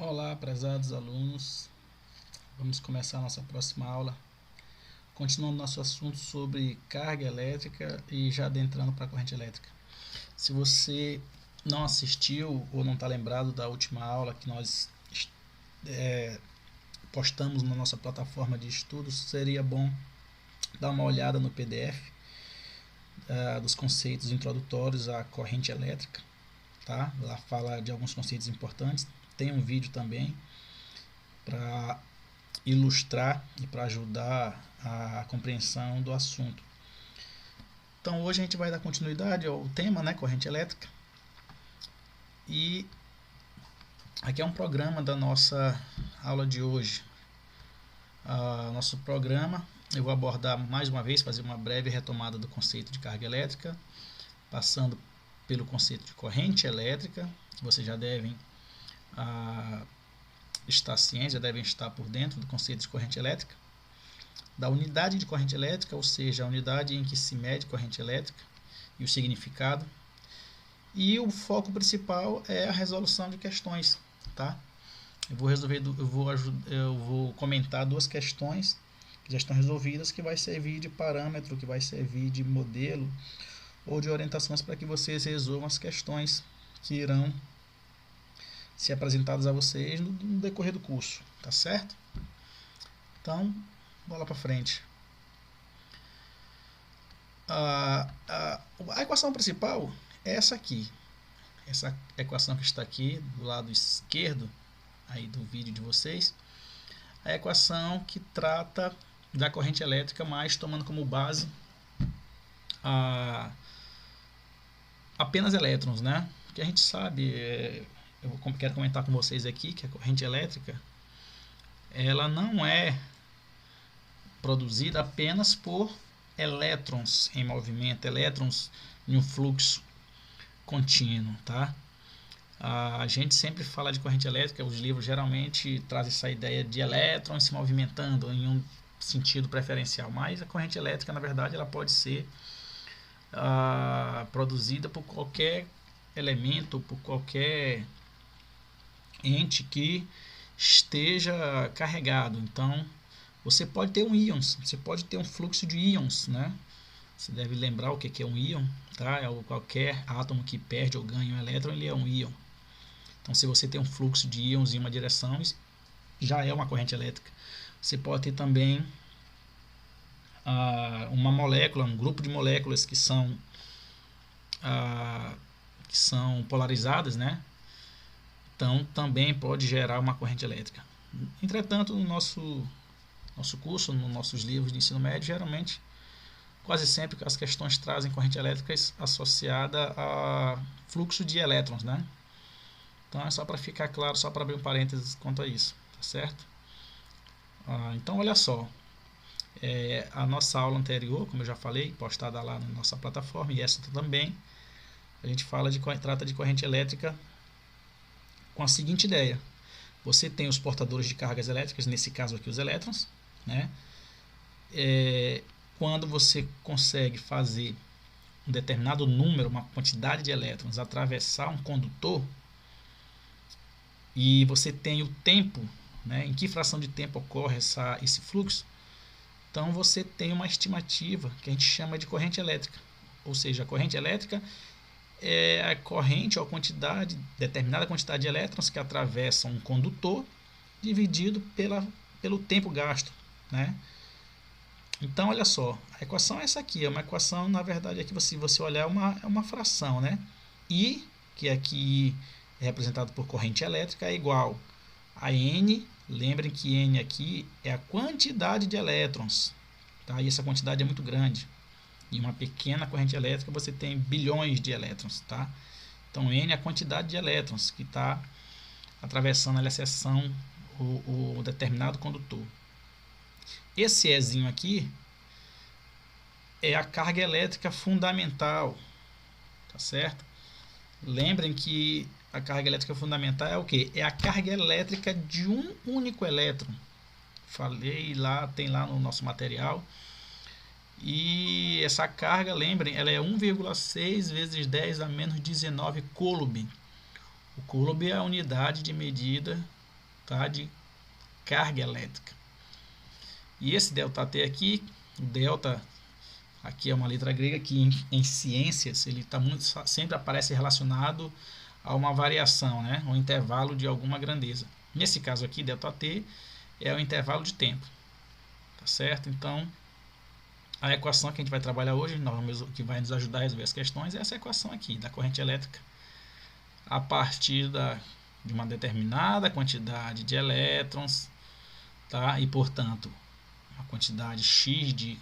Olá, prezados alunos. Vamos começar a nossa próxima aula, continuando nosso assunto sobre carga elétrica e já adentrando para a corrente elétrica. Se você não assistiu ou não está lembrado da última aula que nós postamos na nossa plataforma de estudos, seria bom dar uma olhada no PDF dos conceitos introdutórios à corrente elétrica, tá? Lá fala de alguns conceitos importantes. Tem um vídeo também para ilustrar e para ajudar a compreensão do assunto. Então hoje a gente vai dar continuidade ao tema, né, corrente elétrica. E aqui é um programa da nossa aula de hoje. Nosso programa, eu vou abordar mais uma vez, fazer uma breve retomada do conceito de carga elétrica, passando pelo conceito de corrente elétrica, que vocês já devem estar cientes, já devem estar por dentro do conceito de corrente elétrica, da unidade de corrente elétrica, ou seja, a unidade em que se mede corrente elétrica e o significado. E o foco principal é a resolução de questões, tá? Eu vou comentar duas questões que já estão resolvidas, que vai servir de parâmetro, que vai servir de modelo ou de orientações para que vocês resolvam as questões que irão ser apresentadas a vocês no decorrer do curso, tá certo? Então, bola para frente. A equação principal é essa aqui. Essa equação que está aqui do lado esquerdo aí do vídeo de vocês. A equação que trata da corrente elétrica, mas tomando como base apenas elétrons, né? Porque a gente sabe, eu quero comentar com vocês aqui que a corrente elétrica ela não é produzida apenas por elétrons em movimento, elétrons em um fluxo contínuo, tá? A gente sempre fala de corrente elétrica, os livros geralmente trazem essa ideia de elétrons se movimentando em um sentido preferencial, mas a corrente elétrica, na verdade, ela pode ser produzida por qualquer elemento, por qualquer ente que esteja carregado. Então, você pode ter um íons, você pode ter um fluxo de íons, né? Você deve lembrar o que é um íon, tá? Qualquer átomo que perde ou ganha um elétron, ele é um íon. Então, se você tem um fluxo de íons em uma direção, já é uma corrente elétrica. Você pode ter também uma molécula, um grupo de moléculas que são polarizadas, né? Então, também pode gerar uma corrente elétrica. Entretanto, no nosso curso, nos nossos livros de ensino médio, geralmente, quase sempre as questões trazem corrente elétrica associada a fluxo de elétrons, né? Então, é só para ficar claro, só para abrir um parênteses quanto a isso, tá certo? Então, olha só, a nossa aula anterior, como eu já falei, postada lá na nossa plataforma, e essa também, a gente trata de corrente elétrica com a seguinte ideia: você tem os portadores de cargas elétricas, nesse caso aqui os elétrons, né? Quando você consegue fazer um determinado número, uma quantidade de elétrons atravessar um condutor, e você tem o tempo, né, em que fração de tempo ocorre esse fluxo, então você tem uma estimativa que a gente chama de corrente elétrica. Ou seja, a corrente elétrica é a corrente ou determinada quantidade de elétrons que atravessam um condutor dividido pelo tempo gasto, né? Então, olha só, a equação é essa aqui, é uma equação, na verdade, aqui se você olhar é uma fração, né? I, que aqui é representado por corrente elétrica, é igual a N, lembrem que N aqui é a quantidade de elétrons, tá? E essa quantidade é muito grande. Em uma pequena corrente elétrica você tem bilhões de elétrons, tá? Então N é a quantidade de elétrons que está atravessando a seção, o determinado condutor. Esse Ezinho aqui é a carga elétrica fundamental, tá certo? Lembrem que a carga elétrica fundamental é o que? É a carga elétrica de um único elétron. Falei lá, tem lá no nosso material. E essa carga, lembrem, ela é 1,6 vezes 10 a menos 19 coulomb. O coulomb é a unidade de medida tá, de carga elétrica. E esse ΔT aqui, o delta, aqui é uma letra grega que em ciências ele sempre aparece relacionado a uma variação, né, um intervalo de alguma grandeza. Nesse caso aqui, ΔT é o intervalo de tempo, tá certo? Então, a equação que a gente vai trabalhar hoje, que vai nos ajudar a resolver as questões, é essa equação aqui, da corrente elétrica, a partir de uma determinada quantidade de elétrons, tá? E, portanto, uma quantidade X de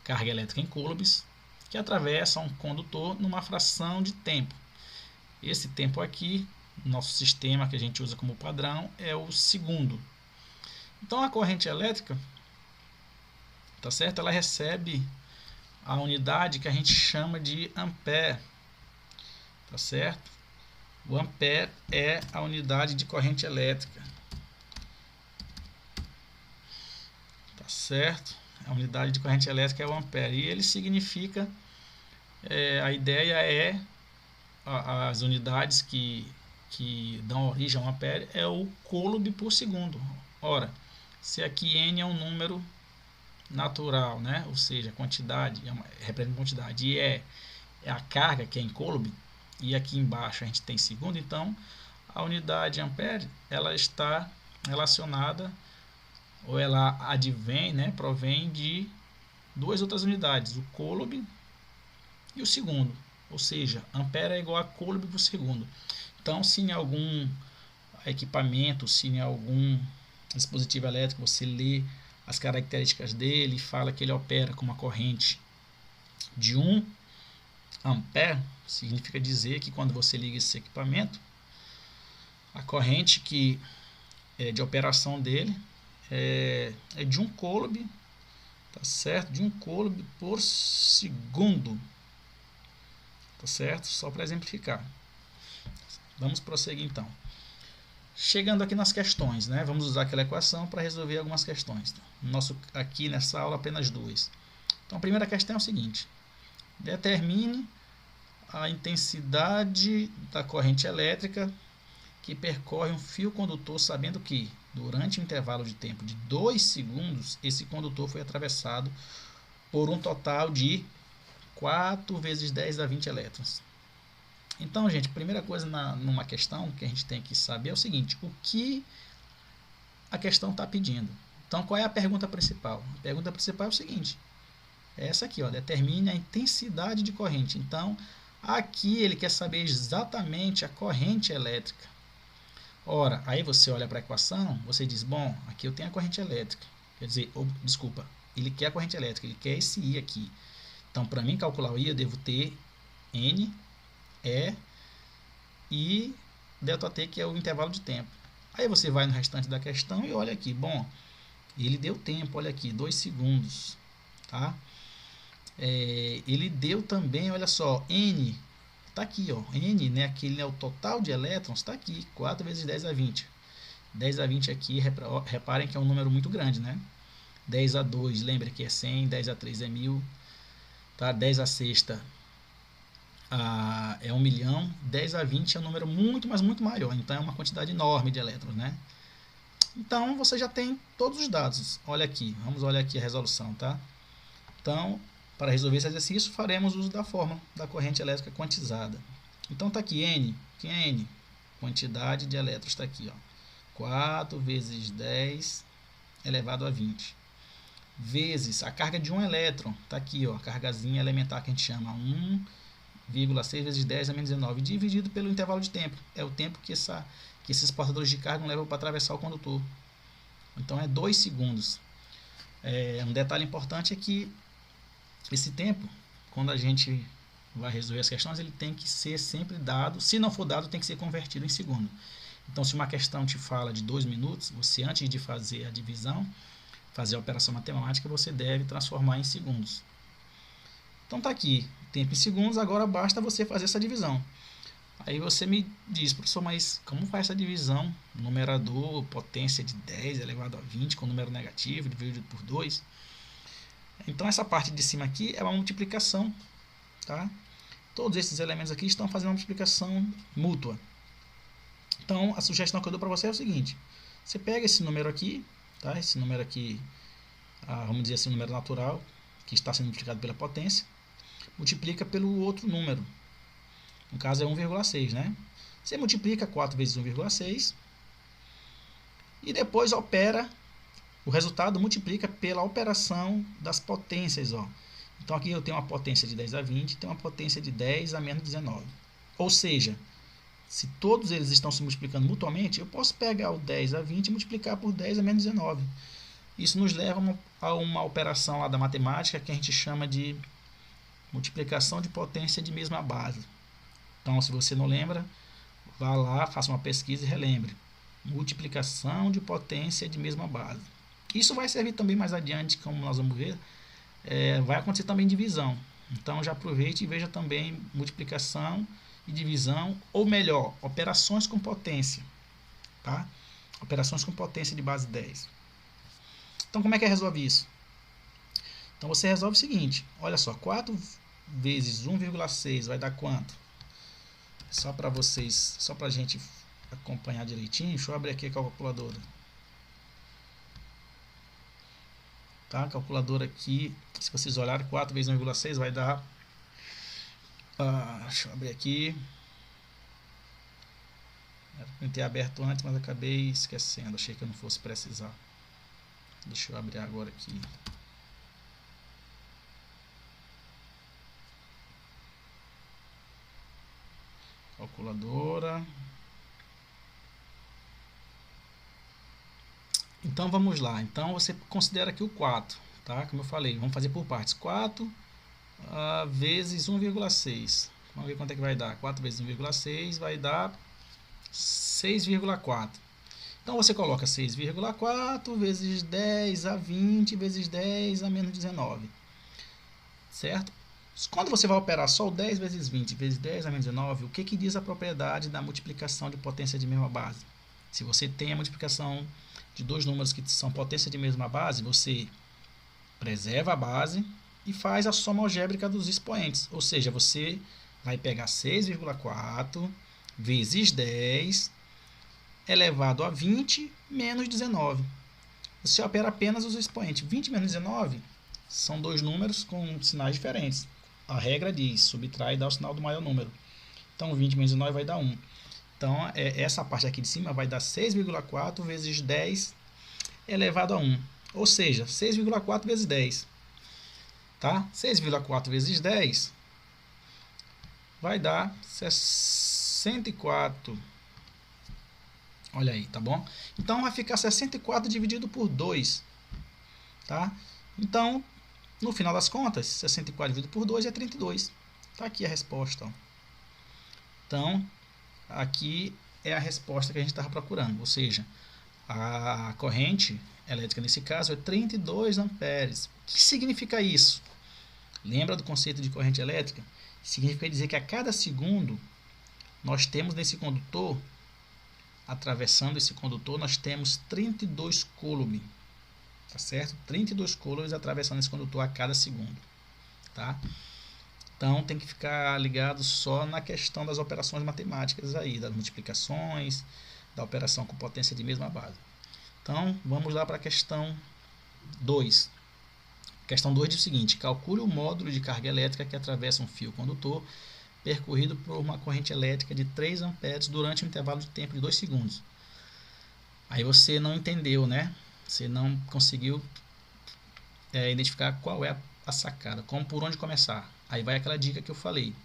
carga elétrica em coulombs, que atravessa um condutor numa fração de tempo. Esse tempo aqui, nosso sistema que a gente usa como padrão, é o segundo. Então, a corrente elétrica, tá certo? Ela recebe a unidade que a gente chama de ampere, tá certo? O ampere é a unidade de corrente elétrica, tá certo? A unidade de corrente elétrica é o ampere e ele significa, a ideia é as unidades que dão origem ao ampere é o coulomb por segundo. Ora, se aqui n é um número natural, né? Ou seja, quantidade, representa quantidade, e é a carga que é em coulomb, e aqui embaixo a gente tem segundo, então a unidade ampere, ela está relacionada, ou ela advém, né, provém de duas outras unidades, o coulomb e o segundo, ou seja, ampere é igual a coulomb por segundo. Então, se em algum equipamento, se em algum dispositivo elétrico você lê as características dele e fala que ele opera com uma corrente de 1 ampere, significa dizer que quando você liga esse equipamento, a corrente que é de operação dele é de 1 coulomb, tá certo? De 1 coulomb por segundo, tá certo? Só para exemplificar. Vamos prosseguir então. Chegando aqui nas questões, né? Vamos usar aquela equação para resolver algumas questões. Aqui nessa aula apenas duas. Então a primeira questão é o seguinte: determine a intensidade da corrente elétrica que percorre um fio condutor, sabendo que durante um intervalo de tempo de 2 segundos esse condutor foi atravessado por um total de 4 vezes 10 a 20 elétrons. Então, gente, a primeira coisa numa questão que a gente tem que saber é o seguinte: o que a questão está pedindo. Então, qual é a pergunta principal? A pergunta principal é o seguinte: é essa aqui, ó, determine a intensidade de corrente. Então, aqui ele quer saber exatamente a corrente elétrica. Ora, aí você olha para a equação, você diz, bom, aqui eu tenho a corrente elétrica. Quer dizer, desculpa, ele quer a corrente elétrica, ele quer esse I aqui. Então, para mim calcular o I, eu devo ter N, E e ΔT, que é o intervalo de tempo. Aí você vai no restante da questão e olha aqui, bom, ele deu tempo, olha aqui, 2 segundos, tá? Ele deu também, olha só, N, tá aqui, ó, N, né, aquele é o total de elétrons, tá aqui, 4 vezes 10 a 20. 10 a 20 aqui, reparem que é um número muito grande, né? 10 a 2, lembra que é 100, 10 a 3 é 1000, tá? 10 a sexta é 1 milhão, 10 a 20 é um número muito, mas muito maior, então é uma quantidade enorme de elétrons, né? Então, você já tem todos os dados. Olha aqui, vamos olhar aqui a resolução, tá? Então, para resolver esse exercício, faremos uso da fórmula da corrente elétrica quantizada. Então, tá aqui N, quem é N? Quantidade de elétrons, está aqui, ó. 4 vezes 10 elevado a 20. Vezes a carga de um elétron, está aqui, ó, a cargazinha elementar que a gente chama 1,6 vezes 10 a menos 19, dividido pelo intervalo de tempo. É o tempo que esses portadores de carga levam para atravessar o condutor. Então, é 2 segundos. Um detalhe importante é que esse tempo, quando a gente vai resolver as questões, ele tem que ser sempre dado. Se não for dado, tem que ser convertido em segundo. Então, se uma questão te fala de 2 minutos, você, antes de fazer a divisão, fazer a operação matemática, você deve transformar em segundos. Então, tá aqui, tempo em segundos, agora basta você fazer essa divisão. Aí você me diz, professor, mas como faz essa divisão? Numerador, potência de 10 elevado a 20 com número negativo, dividido por 2. Então, essa parte de cima aqui é uma multiplicação, tá? Todos esses elementos aqui estão fazendo uma multiplicação mútua. Então, a sugestão que eu dou para você é o seguinte: Você pega esse número aqui, tá? Esse número aqui, vamos dizer assim, um número natural, que está sendo multiplicado pela potência, multiplica pelo outro número. No caso é 1,6, né? Você multiplica 4 vezes 1,6 e depois opera, o resultado multiplica pela operação das potências, ó. Então aqui eu tenho uma potência de 10 a 20, tenho uma potência de 10 a menos 19. Ou seja, se todos eles estão se multiplicando mutuamente, eu posso pegar o 10 a 20 e multiplicar por 10 a menos 19. Isso nos leva a uma operação lá da matemática que a gente chama de multiplicação de potência de mesma base. Então, se você não lembra, vá lá, faça uma pesquisa e relembre. Multiplicação de potência de mesma base. Isso vai servir também mais adiante, como nós vamos ver, vai acontecer também divisão. Então, já aproveite e veja também multiplicação e divisão, ou melhor, operações com potência. Tá? Operações com potência de base 10. Então, como é que resolve isso? Então, você resolve o seguinte, olha só, 4 vezes 1,6 vai dar quanto? Só para vocês, só para a gente acompanhar direitinho, deixa eu abrir aqui a calculadora. Tá? A calculadora aqui, se vocês olharem, 4 vezes 1,6 vai dar... deixa eu abrir aqui. Eu tinha aberto antes, mas acabei esquecendo. Achei que eu não fosse precisar. Deixa eu abrir agora aqui. Calculadora. Então vamos lá. Então você considera aqui o 4, tá? Como eu falei, vamos fazer por partes. 4 vezes 1,6. Vamos ver quanto é que vai dar. 4 vezes 1,6 vai dar 6,4. Então você coloca 6,4 vezes 10 a 20 vezes 10 a menos 19. Certo? Quando você vai operar só o 10 vezes 20 vezes 10 a menos 19, o que diz a propriedade da multiplicação de potência de mesma base? Se você tem a multiplicação de dois números que são potência de mesma base, você preserva a base e faz a soma algébrica dos expoentes. Ou seja, você vai pegar 6,4 vezes 10 elevado a 20 menos 19. Você opera apenas os expoentes. 20 menos 19 são dois números com sinais diferentes. A regra diz, subtrai e dá o sinal do maior número. Então, 20 menos 19 vai dar 1. Então, essa parte aqui de cima vai dar 6,4 vezes 10 elevado a 1. Ou seja, 6,4 vezes 10. Tá? 6,4 vezes 10 vai dar 64. Olha aí, tá bom? Então, vai ficar 64 dividido por 2. Tá? Então, no final das contas, 64 dividido por 2 é 32. Tá aqui a resposta. Ó. Então, aqui é a resposta que a gente estava procurando. Ou seja, a corrente elétrica nesse caso é 32 amperes. O que significa isso? Lembra do conceito de corrente elétrica? Significa dizer que a cada segundo nós temos nesse condutor, atravessando esse condutor, nós temos 32 coulombs. Tá certo? 32 coulombs atravessando esse condutor a cada segundo. Tá? Então tem que ficar ligado só na questão das operações matemáticas aí, das multiplicações, da operação com potência de mesma base. Então vamos lá para a questão 2. Questão 2 diz o seguinte: calcule o módulo de carga elétrica que atravessa um fio condutor percorrido por uma corrente elétrica de 3 amperes durante um intervalo de tempo de 2 segundos. Aí você não entendeu, né? Você não conseguiu identificar qual é a sacada, por onde começar. Aí vai aquela dica que eu falei.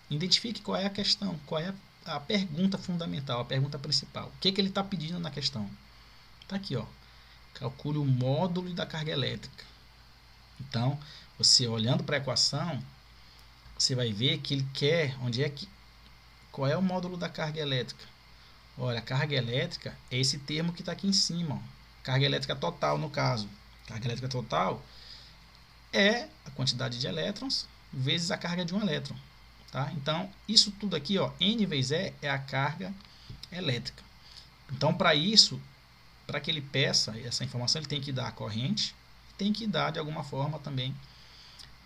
Identifique qual é a questão, qual é a pergunta fundamental, a pergunta principal. O que ele está pedindo na questão? Está aqui, ó. Calcule o módulo da carga elétrica. Então, você olhando para a equação, você vai ver que ele quer, qual é o módulo da carga elétrica? Olha, a carga elétrica é esse termo que está aqui em cima, ó. Carga elétrica total, no caso. Carga elétrica total é a quantidade de elétrons vezes a carga de um elétron. Tá? Então, isso tudo aqui, ó, N vezes E é a carga elétrica. Então, para isso, para que ele peça essa informação, ele tem que dar a corrente, tem que dar, de alguma forma, também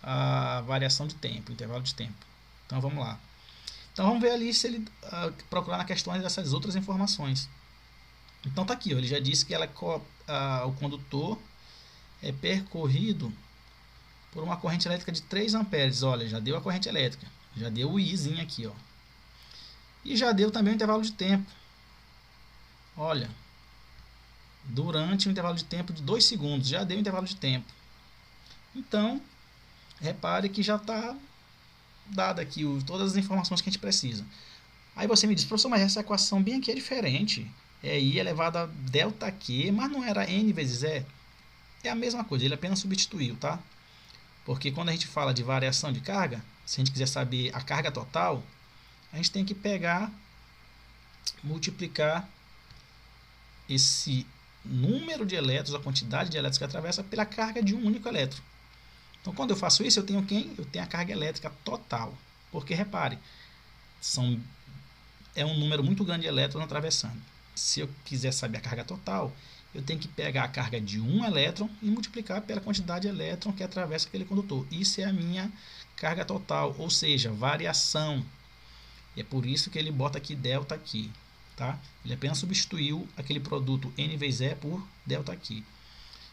a variação de tempo, intervalo de tempo. Então, vamos lá. Então, vamos ver ali se ele procurar na questão dessas outras informações. Então tá aqui, ó, ele já disse que o condutor é percorrido por uma corrente elétrica de 3 amperes. Olha, já deu a corrente elétrica, já deu o Izinho aqui, ó. E já deu também o intervalo de tempo. Olha, durante um intervalo de tempo de 2 segundos, já deu o intervalo de tempo. Então, repare que já está dada aqui todas as informações que a gente precisa. Aí você me diz, professor, mas essa equação bem aqui é diferente. É I elevado a ΔQ, mas não era N vezes E? É a mesma coisa, ele apenas substituiu, tá? Porque quando a gente fala de variação de carga, se a gente quiser saber a carga total, a gente tem que pegar, multiplicar esse número de elétrons, a quantidade de elétrons que atravessa, pela carga de um único elétron. Então, quando eu faço isso, eu tenho quem? Eu tenho a carga elétrica total. Porque, repare, é um número muito grande de elétrons atravessando. Se eu quiser saber a carga total, eu tenho que pegar a carga de um elétron e multiplicar pela quantidade de elétron que atravessa aquele condutor. Isso é a minha carga total, ou seja, variação. E é por isso que ele bota aqui delta aqui. Tá? Ele apenas substituiu aquele produto N vezes E por delta aqui.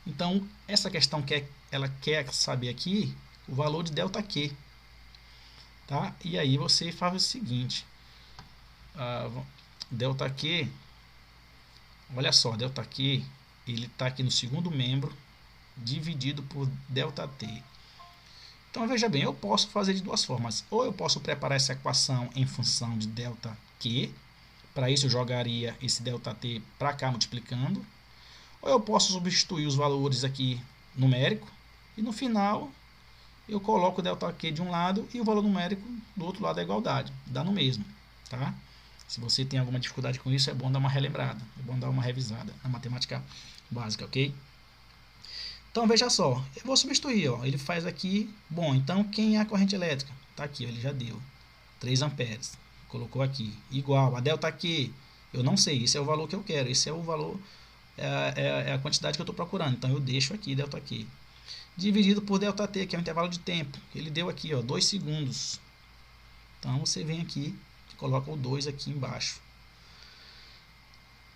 Então, essa questão ela quer saber aqui o valor de delta Q. Tá? E aí você faz o seguinte. Delta Q, olha só, delta Q, ele está aqui no segundo membro, dividido por delta T. Então, veja bem, eu posso fazer de duas formas. Ou eu posso preparar essa equação em função de delta Q. Para isso, eu jogaria esse ΔT para cá multiplicando. Ou eu posso substituir os valores aqui numérico. E no final, eu coloco o ΔQ de um lado e o valor numérico do outro lado da igualdade. Dá no mesmo. Tá? Se você tem alguma dificuldade com isso, é bom dar uma relembrada. É bom dar uma revisada na matemática básica, ok? Então, veja só. Eu vou substituir. Ó. Ele faz aqui. Bom, então, quem é a corrente elétrica? Está aqui, ó, ele já deu. 3 amperes. Colocou aqui, igual a delta Q, eu não sei, esse é o valor que eu quero, esse é o valor, é a quantidade que eu estou procurando, então eu deixo aqui delta Q, dividido por delta T, que é o intervalo de tempo, ele deu aqui, ó, 2 segundos, então você vem aqui e coloca o 2 aqui embaixo.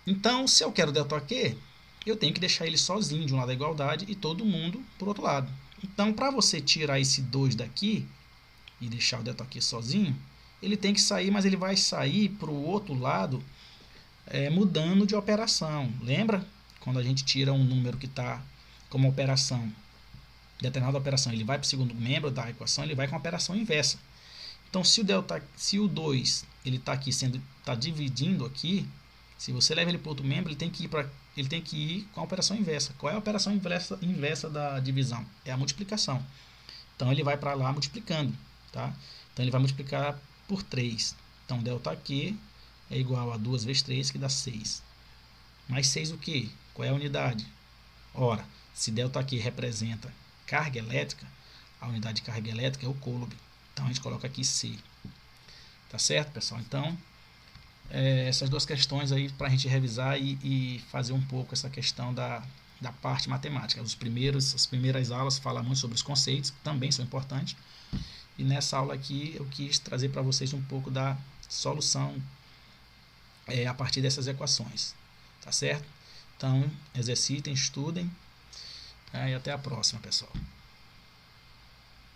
Então, se eu quero delta Q, eu tenho que deixar ele sozinho de um lado da igualdade e todo mundo por outro lado. Então, para você tirar esse 2 daqui e deixar o delta Q sozinho, ele tem que sair, mas ele vai sair para o outro lado mudando de operação. Lembra? Quando a gente tira um número que está como operação, determinada operação, ele vai para o segundo membro da equação, ele vai com a operação inversa. Então, se o 2 ele está aqui está dividindo aqui, se você leva ele para outro membro, ele tem que ir com a operação inversa. Qual é a operação inversa da divisão? É a multiplicação. Então, ele vai para lá multiplicando. Tá? Então, ele vai multiplicar por 3. Então, ΔQ é igual a 2 vezes 3, que dá 6. Mais 6 o quê? Qual é a unidade? Ora, se ΔQ representa carga elétrica, a unidade de carga elétrica é o coulomb. Então, a gente coloca aqui C. Tá certo, pessoal? Então, essas duas questões aí para a gente revisar e fazer um pouco essa questão da parte matemática. As primeiras aulas falam muito sobre os conceitos, que também são importantes. E nessa aula aqui eu quis trazer para vocês um pouco da solução a partir dessas equações. Tá certo? Então, exercitem, estudem. E até a próxima, pessoal.